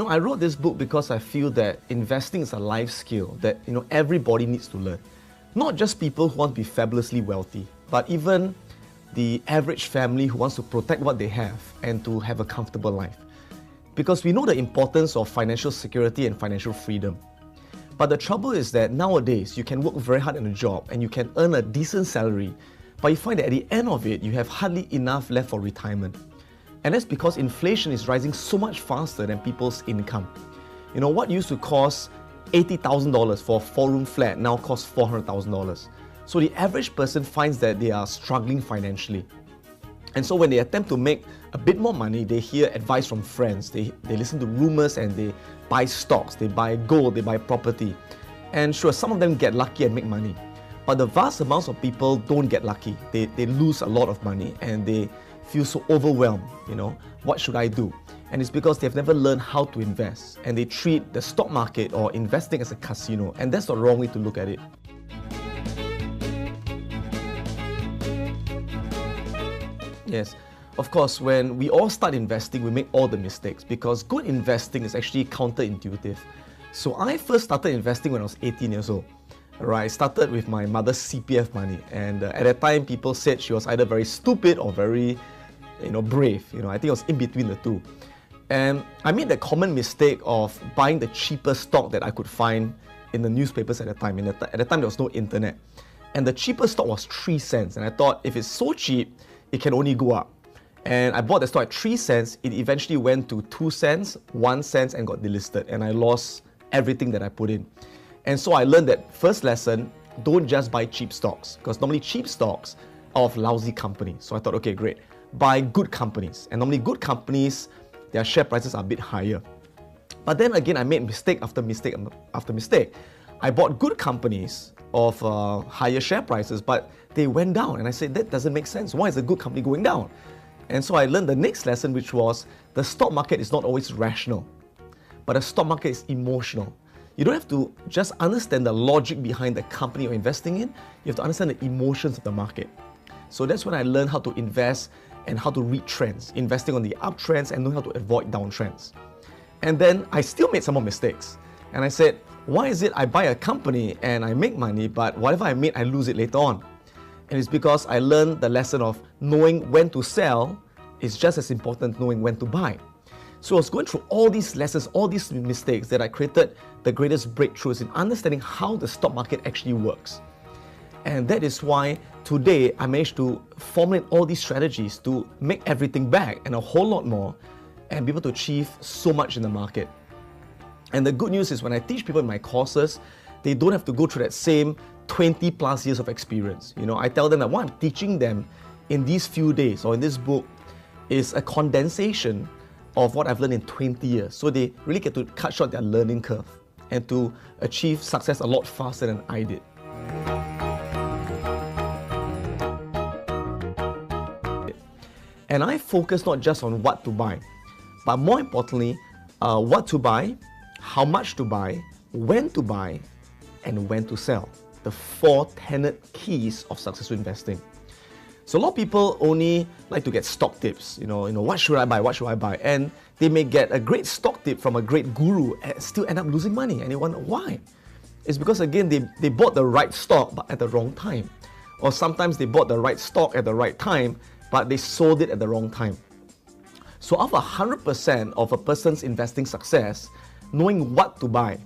I wrote this book because I feel that investing is a life skill that, everybody needs to learn. Not just people who want to be fabulously wealthy, but even the average family who wants to protect what they have and to have a comfortable life. Because we know the importance of financial security and financial freedom. But the trouble is that nowadays, you can work very hard in a job and you can earn a decent salary, but you find that at the end of it, you have hardly enough left for retirement. And that's because inflation is rising so much faster than people's income. What used to cost $80,000 for a 4-room flat now costs $400,000. So the average person finds that they are struggling financially. And so when they attempt to make a bit more money, they hear advice from friends, they listen to rumors and they buy stocks, they buy gold, they buy property. And sure, some of them get lucky and make money. But the vast amounts of people don't get lucky. They lose a lot of money and they feel so overwhelmed, what should I do? And it's because they've never learned how to invest and they treat the stock market or investing as a casino, and that's the wrong way to look at it. Yes, of course, when we all start investing, we make all the mistakes because good investing is actually counterintuitive. So I first started investing when I was 18 years old. Right, I started with my mother's CPF money, and at that time people said she was either very stupid or very brave. I think it was in between the two. And I made the common mistake of buying the cheapest stock that I could find in the newspapers at the time. At the time there was no internet. And the cheapest stock was 3 cents. And I thought if it's so cheap, it can only go up. And I bought the stock at 3 cents. It eventually went to 2 cents, 1 cent, and got delisted. And I lost everything that I put in. And so I learned that first lesson, don't just buy cheap stocks, because normally cheap stocks are of lousy companies. So I thought, okay, great. Buy good companies. And normally good companies, their share prices are a bit higher. But then again, I made mistake after mistake after mistake. I bought good companies of higher share prices, but they went down. And I said, that doesn't make sense. Why is a good company going down? And so I learned the next lesson, which was the stock market is not always rational, but the stock market is emotional. You don't have to just understand the logic behind the company you're investing in. You have to understand the emotions of the market. So that's when I learned how to invest and how to read trends, investing on the uptrends and knowing how to avoid downtrends. And then I still made some more mistakes. And I said, why is it I buy a company and I make money, but whatever I made, I lose it later on? And it's because I learned the lesson of knowing when to sell is just as important as knowing when to buy. So I was going through all these lessons, all these mistakes that I created the greatest breakthroughs in understanding how the stock market actually works. And that is why today I managed to formulate all these strategies to make everything back and a whole lot more and be able to achieve so much in the market. And the good news is when I teach people in my courses, they don't have to go through that same 20 plus years of experience. I tell them that what I'm teaching them in these few days or in this book is a condensation of what I've learned in 20 years. So they really get to cut short their learning curve and to achieve success a lot faster than I did. And I focus not just on what to buy, but more importantly, what to buy, how much to buy, when to buy, and when to sell. The 4 tenet keys of successful investing. So a lot of people only like to get stock tips. What should I buy? What should I buy? And they may get a great stock tip from a great guru and still end up losing money. And they wonder why. It's because again, they bought the right stock but at the wrong time. Or sometimes they bought the right stock at the right time, but they sold it at the wrong time. So of 100% of a person's investing success, knowing what to buy,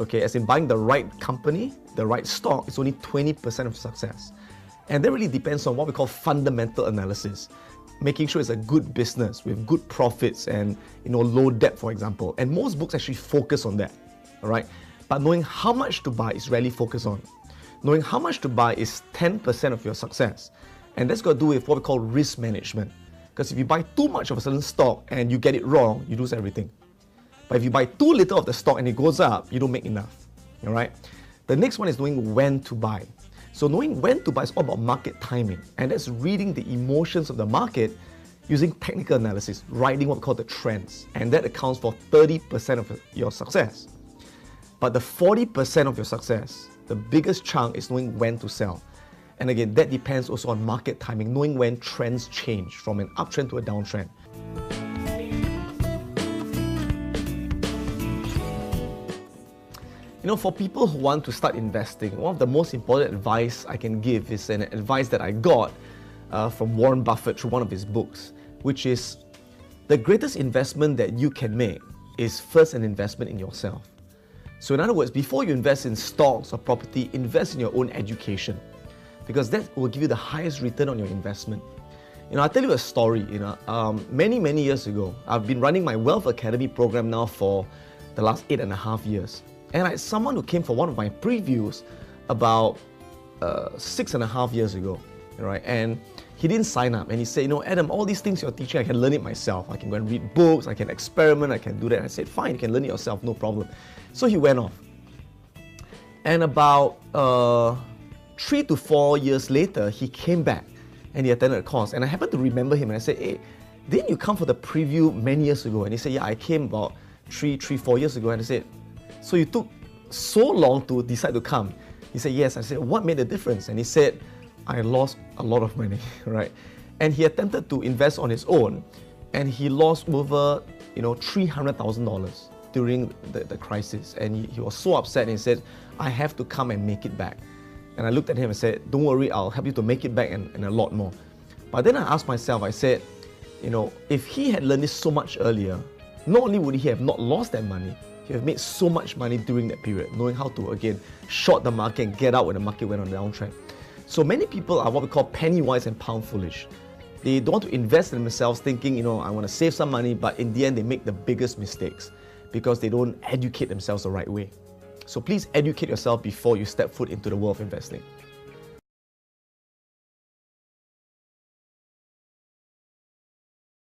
okay, as in buying the right company, the right stock, is only 20% of success. And that really depends on what we call fundamental analysis, making sure it's a good business with good profits and low debt, for example. And most books actually focus on that, all right? But knowing how much to buy is rarely focused on. Knowing how much to buy is 10% of your success. And that's got to do with what we call risk management. Because if you buy too much of a certain stock and you get it wrong, you lose everything. But if you buy too little of the stock and it goes up, you don't make enough, all right? The next one is knowing when to buy. So knowing when to buy is all about market timing, and that's reading the emotions of the market using technical analysis, riding what we call the trends, and that accounts for 30% of your success. But the 40% of your success, the biggest chunk, is knowing when to sell. And again, that depends also on market timing, knowing when trends change from an uptrend to a downtrend. For people who want to start investing, one of the most important advice I can give is an advice that I got from Warren Buffett through one of his books, which is the greatest investment that you can make is first an investment in yourself. So in other words, before you invest in stocks or property, invest in your own education, because that will give you the highest return on your investment. I'll tell you a story. Many years ago, I've been running my Wealth Academy program now for the last 8.5 years. And I had someone who came for one of my previews about 6.5 years ago, right? And he didn't sign up, and he said, Adam, all these things you're teaching, I can learn it myself. I can go and read books, I can experiment, I can do that. And I said, fine, you can learn it yourself, no problem. So he went off. And about 3 to 4 years later, he came back and he attended a course. And I happened to remember him, and I said, hey, didn't you come for the preview many years ago? And he said, yeah, I came about 4 years ago. And I said, so you took so long to decide to come? He said, yes. I said, what made the difference? And he said, I lost a lot of money, right? And he attempted to invest on his own, and he lost over, $300,000 during the crisis. And he was so upset, and he said, I have to come and make it back. And I looked at him and said, don't worry, I'll help you to make it back and a lot more. But then I asked myself, I said, if he had learned this so much earlier, not only would he have not lost that money, he would have made so much money during that period, knowing how to, again, short the market and get out when the market went on the downtrend. So many people are what we call penny wise and pound foolish. They don't want to invest in themselves thinking, I want to save some money, but in the end they make the biggest mistakes because they don't educate themselves the right way. So please educate yourself before you step foot into the world of investing.